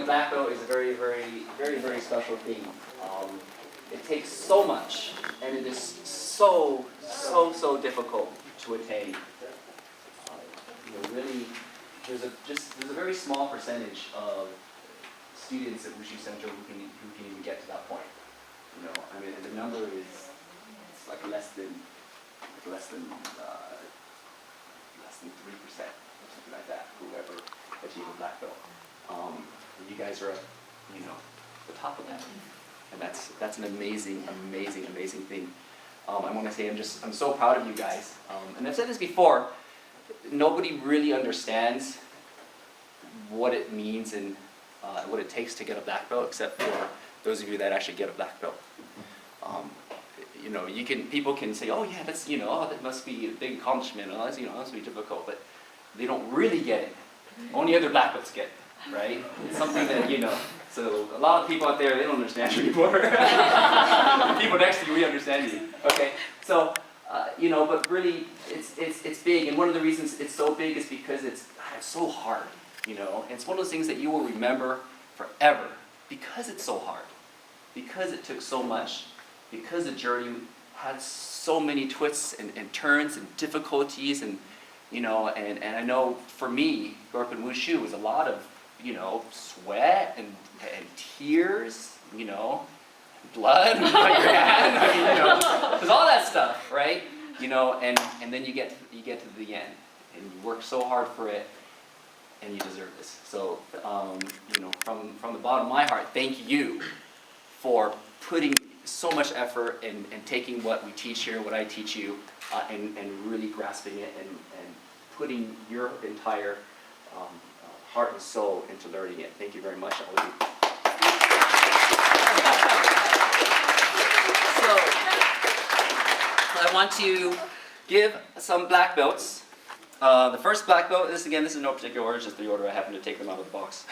black belt is a very, very special thing. It takes so much, and it is so difficult to attain. Really, there's a very small percentage of students at Wushu Center who can even get to that point. I mean, the number is like less than 3%, or something like that. Whoever achieve a black belt, you guys are, the top of that, and that's an amazing thing. I want to say I'm so proud of you guys. And I've said this before. Nobody really understands what it means and what it takes to get a black belt, except for those of you that actually get a black belt. People can say, oh yeah, that's that must be a big accomplishment. Oh, that must be difficult, but they don't really get it. Only other black belts get it, right? It's something that So a lot of people out there, they don't understand you anymore. The people next to you, we understand you. Okay, so. But really, it's big, and one of the reasons it's so big is because it's so hard, and it's one of those things that you will remember forever because it's so hard, because it took so much, because the journey had so many twists and turns and difficulties, and and I know for me, growing up in Wushu was a lot of sweat and tears, blood on your hand, there's all that stuff, right? And then you get to the end, and you work so hard for it, and you deserve this. So, from the bottom of my heart, thank you for putting so much effort and taking what we teach here, what I teach you, and really grasping it and putting your entire heart and soul into learning it. Thank you very much, all of you. I want to give some black belts. The first black belt, this is in no particular order, just the order I happen to take them out of the box.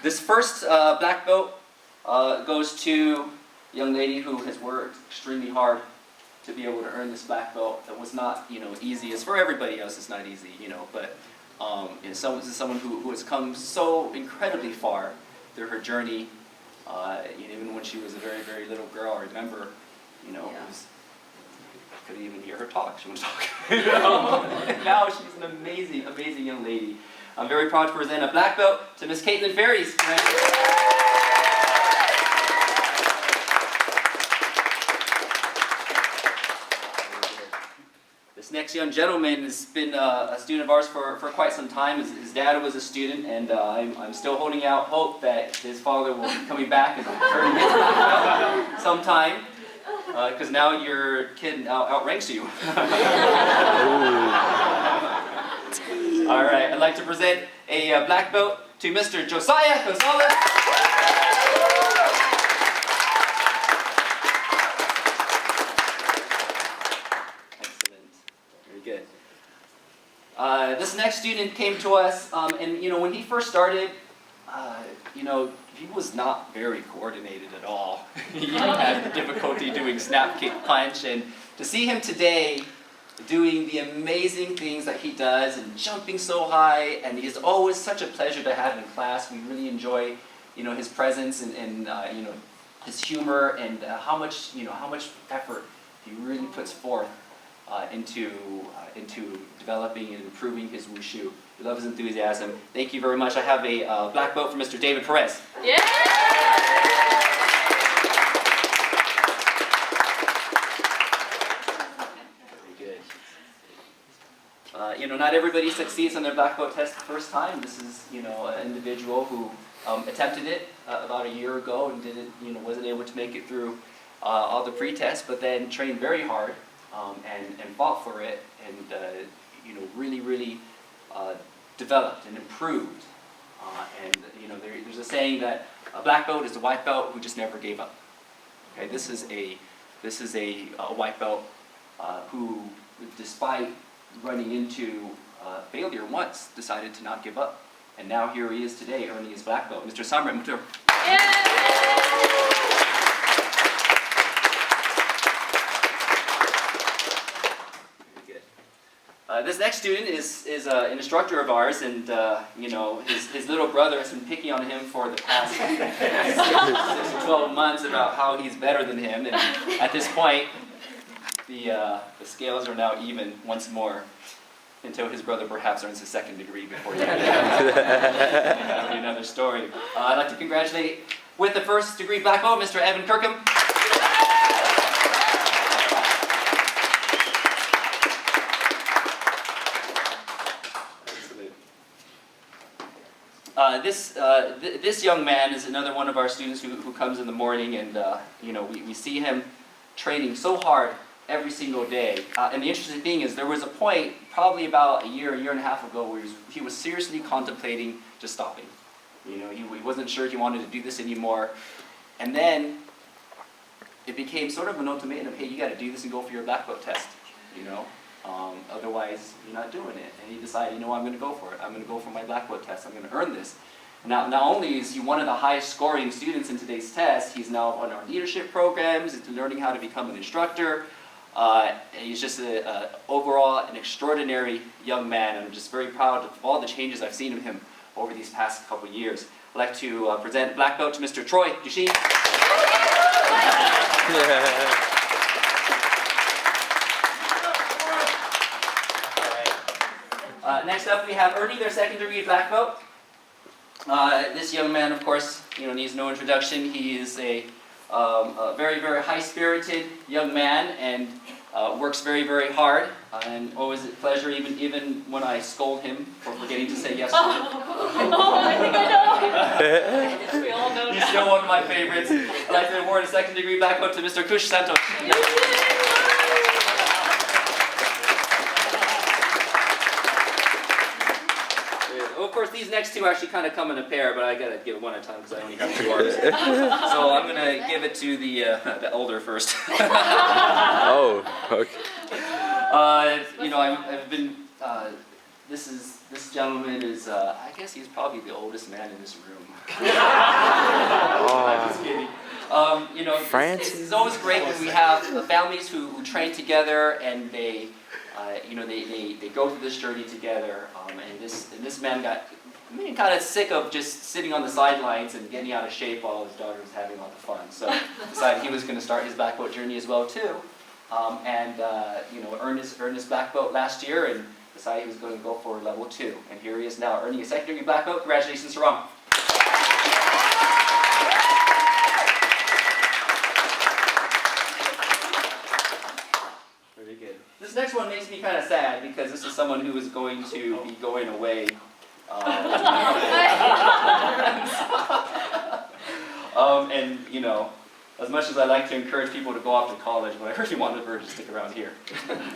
This first black belt goes to a young lady who has worked extremely hard to be able to earn this black belt. That was not easy. As for everybody else, it's not easy, but someone who has come so incredibly far through her journey. Even when she was a very, very little girl, I remember, it was, I couldn't even hear her talk. She was talking. And now she's an amazing young lady. I'm very proud to present a black belt to Miss Caitlin Ferries. This next young gentleman has been a student of ours for quite some time. His dad was a student, and I'm still holding out hope that his father will be coming back and returning his black belt sometime. Because now your kid outranks you. All right, I'd like to present a black belt to Mr. Josiah Gonzalez. Excellent, very good. This next student came to us, and when he first started, he was not very coordinated at all. He had difficulty doing snap, kick, punch, and to see him today doing the amazing things that he does and jumping so high, and he's always such a pleasure to have in class. We really enjoy, his presence and his humor and how much effort he really puts forth into developing and improving his wushu. We love his enthusiasm. Thank you very much. I have a black belt for Mr. David Perez. Yeah! Very good. Not everybody succeeds on their black belt test the first time. This is, an individual who attempted it about a year ago and wasn't able to make it through all the pre-tests, but then trained very hard and fought for it, and really developed and improved. There's a saying that a black belt is a white belt who just never gave up. Okay, this is a white belt who, despite running into failure once, decided to not give up, and now here he is today, earning his black belt. Mr. Samrat Mutur. This next student is an instructor of ours, and you know, his little brother has been picking on him for the past 6 to 12 months about how he's better than him, and at this point, the scales are now even once more, until his brother perhaps earns his second degree before that'll be another story. I'd like to congratulate with the first degree black belt, Mr. Evan Kirkham. This young man is another one of our students who comes in the morning, and you know, we see him training so hard every single day. And the interesting thing is, there was a point, probably about a year and a half ago, where he was seriously contemplating just stopping. You know, he wasn't sure he wanted to do this anymore. And then it became sort of an ultimatum, hey, you got to do this and go for your black belt test, you know. Otherwise, you're not doing it. And he decided, you know what, I'm going to go for it. I'm going to go for my black belt test. I'm going to earn this. Now, not only is he one of the highest scoring students in today's test, he's now on our leadership programs, he's learning how to become an instructor. He's just overall an extraordinary young man. I'm just very proud of all the changes I've seen in him over these past couple of years. I'd like to present black belt to Mr. Troy Duchesne. Next up, we have Ernie, their second degree black belt. This young man, of course, you know, needs no introduction. He is a very, very high-spirited young man, and works very, very hard. And always a pleasure, even when I scold him for forgetting to say yes to it. I think I know. We all know. He's still one of my favorites. I'd like to award a second degree black belt to Mr. Kush Santos. Of course, these next two actually kind of come in a pair, but I gotta give it one at a time because I only have 2 arms. So I'm gonna give it to the older first. Oh, okay. You know, I've been. This gentleman is. I guess he's probably the oldest man in this room. I'm just kidding. You know, it's always great when we have families who train together, and they. You know, they go through this journey together, and this man got kind of sick of just sitting on the sidelines and getting out of shape while his daughter was having all the fun. So decided he was going to start his black belt journey as well too, and you know, earned his black belt last year, and decided he was going to go for level 2. And here he is now earning a second degree black belt. Congratulations, Sarang. This next one makes me kind of sad because this is someone who is going to be going away. And you know, as much as I like to encourage people to go off to college, but I really wanted her to stick around here.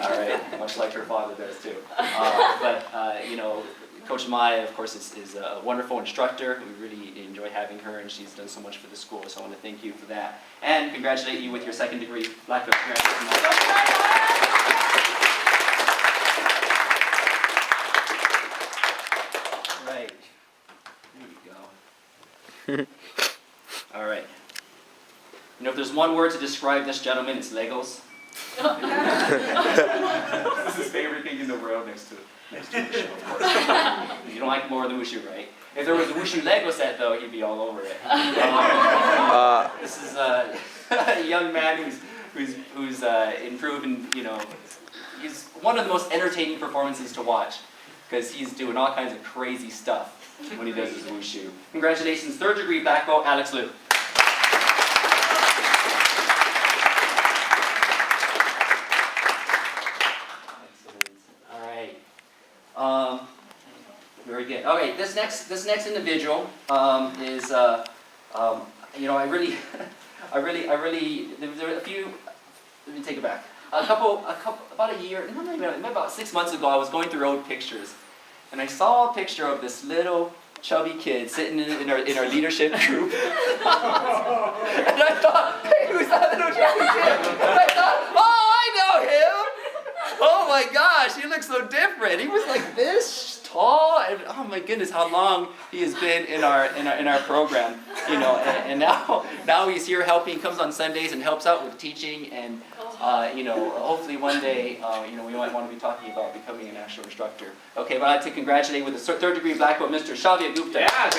All right, much like her father does too. But you know, Coach Maya, of course, is a wonderful instructor. We really enjoy having her, and she's done so much for the school. So I want to thank you for that, and congratulate you with your second degree black belt. Right. Here we go. All right. You know, if there's one word to describe this gentleman, it's Legos. This is his favorite thing in the world next to Wushu, of course. You don't like more than Wushu, right? If there was a Wushu Lego set, though, he'd be all over it. This is a young man who's improved, and you know, he's one of the most entertaining performances to watch because he's doing all kinds of crazy stuff when he does his Wushu. Congratulations, third degree black belt, Alex Liu. Very good. All right, this next individual is, you know, I really, there were a few. Let me take it back. About a year, no, maybe about 6 months ago, I was going through old pictures, and I saw a picture of this little chubby kid sitting in our leadership group, and I thought, hey, who's that little chubby kid? And I thought, oh, I know him. Oh my gosh, he looks so different. He was like this tall, and oh my goodness, how long he has been in our program, you know, and now he's here helping, comes on Sundays and helps out with teaching, and you know, hopefully one day, you know, we might want to be talking about becoming an actual instructor. Okay, but I'd like to congratulate with a third degree black belt, Mr. Shavya Gupta. Yeah.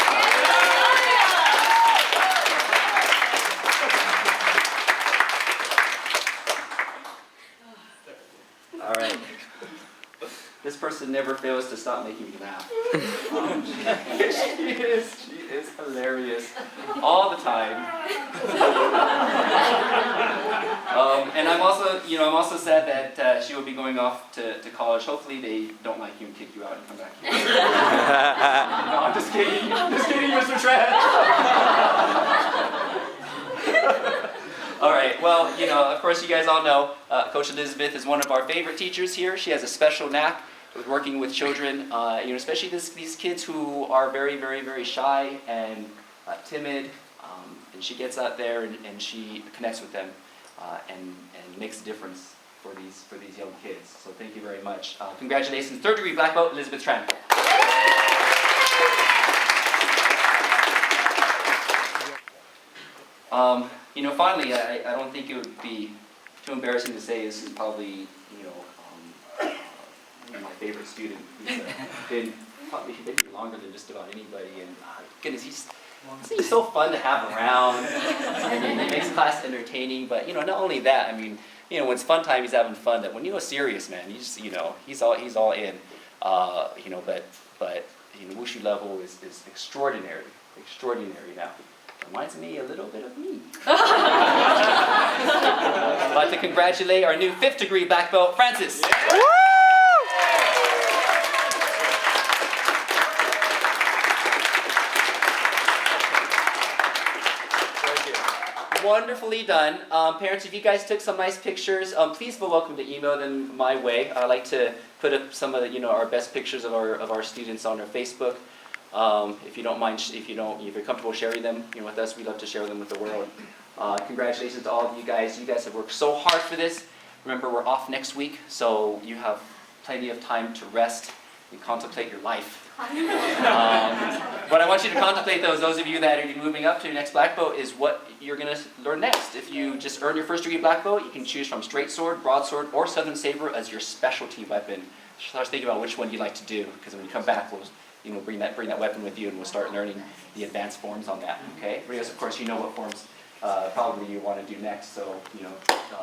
All right. This person never fails to stop making me laugh. She is hilarious all the time. And I'm also sad that she will be going off to college. Hopefully they don't like you and kick you out and come back here. No, I'm just kidding. Just kidding, Mr. Trent. All right, well, you know, of course you guys all know Coach Elizabeth is one of our favorite teachers here. She has a special knack with working with children, you know, especially these kids who are very, very, very shy and timid, and she gets out there and she connects with them and makes a difference for these young kids. So thank you very much. Congratulations, third degree black belt, Elizabeth Tran. You know, finally, I don't think it would be too embarrassing to say this is probably, you know, my favorite student. He's been here longer than just about anybody, and goodness, he's so fun to have around, and he makes class entertaining. But you know, not only that, I mean, you know, when it's fun time, he's having fun. That when you go serious, man, you just, you know, he's all in. You know, but you know, Wushu level is extraordinary now. Reminds me a little bit of me. I'd like to congratulate our new 5th degree black belt, Francis. Yeah. Wonderfully done. Parents, if you guys took some nice pictures, please feel welcome to email them my way. I like to put up some of the, you know, our best pictures of our students on our Facebook. If you don't mind, if you're comfortable sharing them, you know, with us, we love to share them with the world. Congratulations to all of you guys. You guys have worked so hard for this. Remember, we're off next week, so you have plenty of time to rest and contemplate your life. What I want you to contemplate, though, is those of you that are moving up to your next black belt, is what you're going to learn next. If you just earn your 1st degree black belt, you can choose from straight sword, broadsword, or southern saber as your specialty weapon. Start thinking about which one you like to do, because when you come back, we'll, you know, bring that weapon with you, and we'll start learning the advanced forms on that. Okay? Rios, of course, you know what forms probably you want to do next, so you know,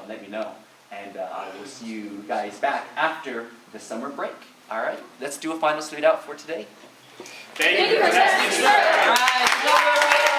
let me know, and I will see you guys back after the summer break. All right, let's do a final salute out for today. Thank you for testing. All right.